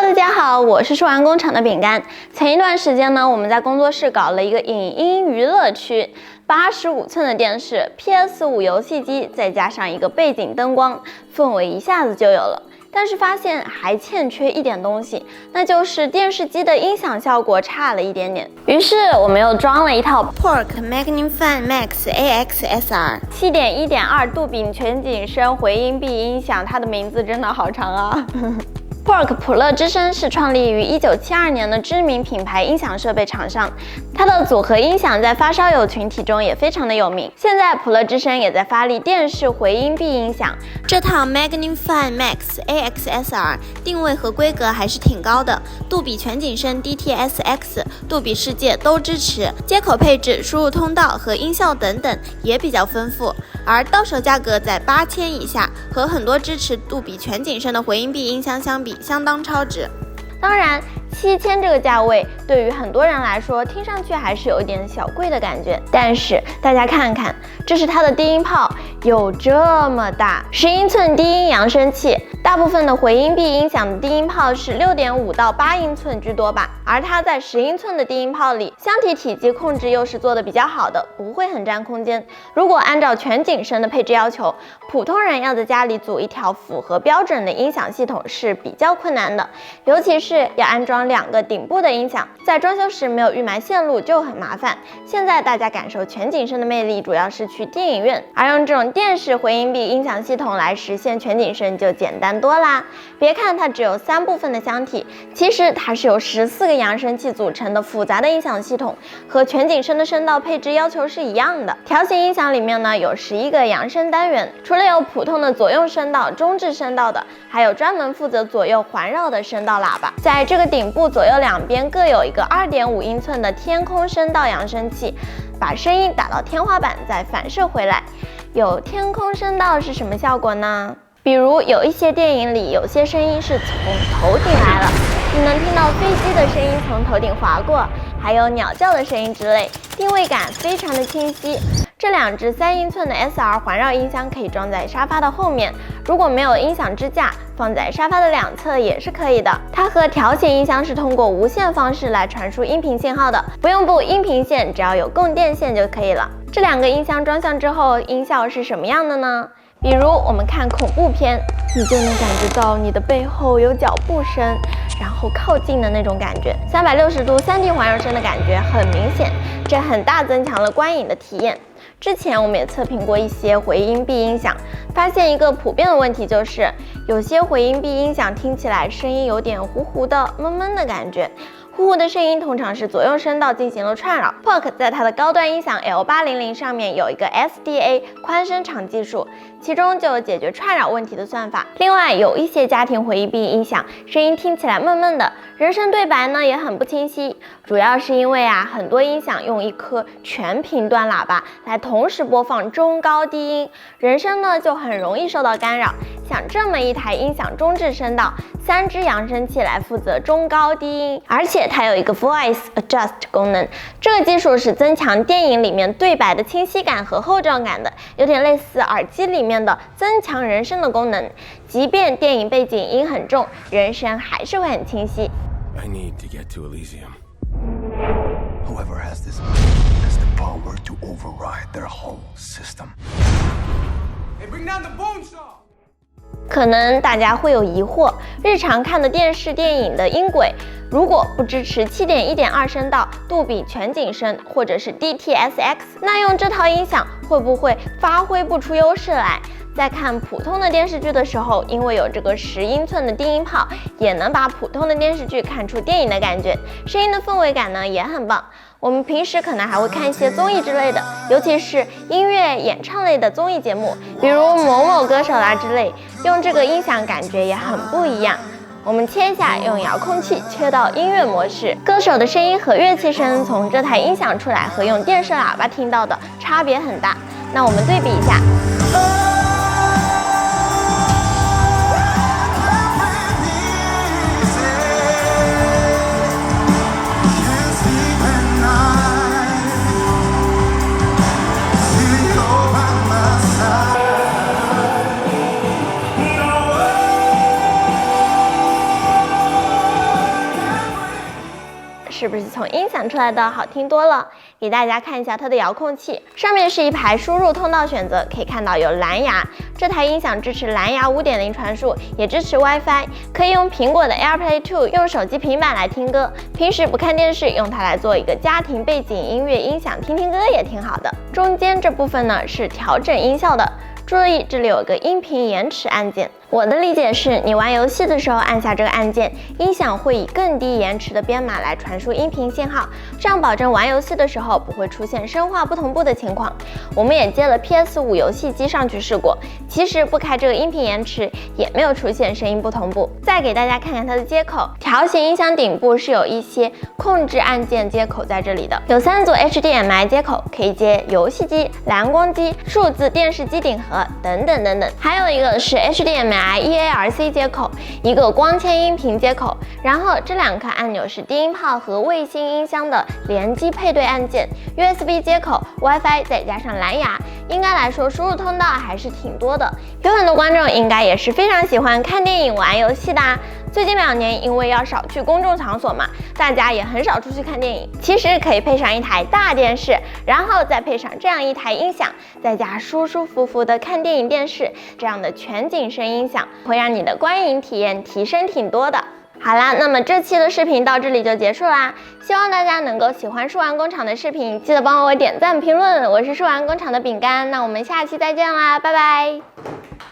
大家好，我是数玩工厂的饼干。前一段时间呢，我们在工作室搞了一个影音娱乐区，85寸的电视、PS5 游戏机，再加上一个背景灯光，氛围一下子就有了。但是发现还欠缺一点东西，那就是电视机的音响效果差了一点点。于是我们又装了一套 Pork Magnify Max AXSR 7.1.2杜比全景声回音壁音响，它的名字真的好长啊。Pork 普乐之声是创立于1972年的知名品牌音响设备厂商，它的组合音响在发烧友群体中也非常的有名。现在普乐之声也在发力电视回音壁音响，这套 Magnify Max AXSR 定位和规格还是挺高的，杜比全景声 DTS:X、杜比世界都支持，接口配置、输入通道和音效等等也比较丰富，而到手价格在8000以下，和很多支持杜比全景声的回音壁音箱相比，相当超值。当然，7000这个价位对于很多人来说，听上去还是有一点小贵的感觉。但是大家看看，这是它的低音炮，有这么大，10英寸低音扬声器。大部分的回音壁音响的低音炮是6.5到8英寸居多吧，而它在10英寸的低音炮里，箱体体积控制又是做的比较好的，不会很占空间。如果按照全景声的配置要求，普通人要在家里组一条符合标准的音响系统是比较困难的，尤其是要安装2个顶部的音响，在装修时没有预埋线路就很麻烦。现在大家感受全景声的魅力，主要是去电影院，而用这种电视回音壁音响系统来实现全景声就简单多啦。别看它只有3部分的箱体，其实它是由14个扬声器组成的复杂的音响系统，和全景声的声道配置要求是一样的。条形音响里面呢有11个扬声单元，除了有普通的左右声道、中置声道的，还有专门负责左右环绕的声道喇叭。在这个顶部左右两边各有一个2.5英寸的天空声道扬声器，把声音打到天花板再反射回来。有天空声道是什么效果呢？比如有一些电影里，有些声音是从头顶来了，你能听到飞机的声音从头顶划过，还有鸟叫的声音之类，定位感非常的清晰。这2只3英寸的 SR 环绕音箱可以装在沙发的后面，如果没有音响支架，放在沙发的2侧也是可以的。它和条形音箱是通过无线方式来传输音频信号的，不用布音频线，只要有供电线就可以了。这2个音箱装上之后，音效是什么样的呢？比如我们看恐怖片，你就能感觉到你的背后有脚步声，然后靠近的那种感觉，360度3D 环绕声的感觉很明显，这很大增强了观影的体验。之前我们也测评过一些回音壁音响，发现一个普遍的问题就是，有些回音壁音响听起来声音有点糊糊的、闷闷的感觉。呼呼的声音通常是左右声道进行了串扰。Pork 在它的高端音响 L800上面有一个 SDA 宽声场技术，其中就有解决串扰问题的算法。另外有一些家庭回音壁音响声音听起来闷闷的，人声对白呢也很不清晰，主要是因为很多音响用一颗全频段喇叭来同时播放中高低音，人声呢就很容易受到干扰。像这么一台音响中置声道，3只扬声器来负责中高低音，而且它有一个 Voice Adjust 功能，这个技术是增强电影里面对白的清晰感和厚重感的，有点类似耳机里面的增强人声的功能，即便电影背景音很重，人声还是会很清晰。I need to get to Elysium. Whoever has this has the power to override their whole system. Hey, bring down the bone saw! 可能大家会有疑惑，日常看的电视电影的音轨，如果不支持7.1.2声道、杜比全景声或者是 DTS:X， 那用这套音响会不会发挥不出优势来？在看普通的电视剧的时候，因为有这个10英寸的低音炮，也能把普通的电视剧看出电影的感觉，声音的氛围感呢也很棒。我们平时可能还会看一些综艺之类的，尤其是音乐演唱类的综艺节目，比如某某歌手啦之类，用这个音响感觉也很不一样。我们切一下，用遥控器切到音乐模式，歌手的声音和乐器声从这台音响出来和用电视喇叭听到的差别很大。那我们对比一下。是不是从音响出来的好听多了？给大家看一下它的遥控器，上面是一排输入通道选择，可以看到有蓝牙，这台音响支持蓝牙 5.0 传输，也支持 WiFi， 可以用苹果的 AirPlay 2， 用手机平板来听歌，平时不看电视，用它来做一个家庭背景音乐音响，听听歌也挺好的。中间这部分呢是调整音效的，注意这里有个音频延迟按键。我的理解是，你玩游戏的时候按下这个按键，音响会以更低延迟的编码来传输音频信号，这样保证玩游戏的时候不会出现声画不同步的情况。我们也接了 PS5 游戏机上去试过，其实不开这个音频延迟也没有出现声音不同步。再给大家看看它的接口，条形音响顶部是有一些控制按键接口在这里的，有3组 HDMI 接口，可以接游戏机、蓝光机、数字电视机顶盒等等等等，还有一个是 HDMI EARC 接口，一个光纤音频接口，然后这2颗按钮是低音炮和卫星音箱的联机配对按键， USB 接口、WiFi 再加上蓝牙，应该来说输入通道还是挺多的。有很多观众应该也是非常喜欢看电影、玩游戏的啊。最近2年因为要少去公众场所嘛，大家也很少出去看电影，其实可以配上一台大电视，然后再配上这样一台音响，在家舒舒服服的看电影电视，这样的全景声音响会让你的观影体验提升挺多的。好啦，那么这期的视频到这里就结束啦，希望大家能够喜欢数丸工厂的视频，记得帮我点赞评论。我是数丸工厂的饼干，那我们下期再见啦，拜拜。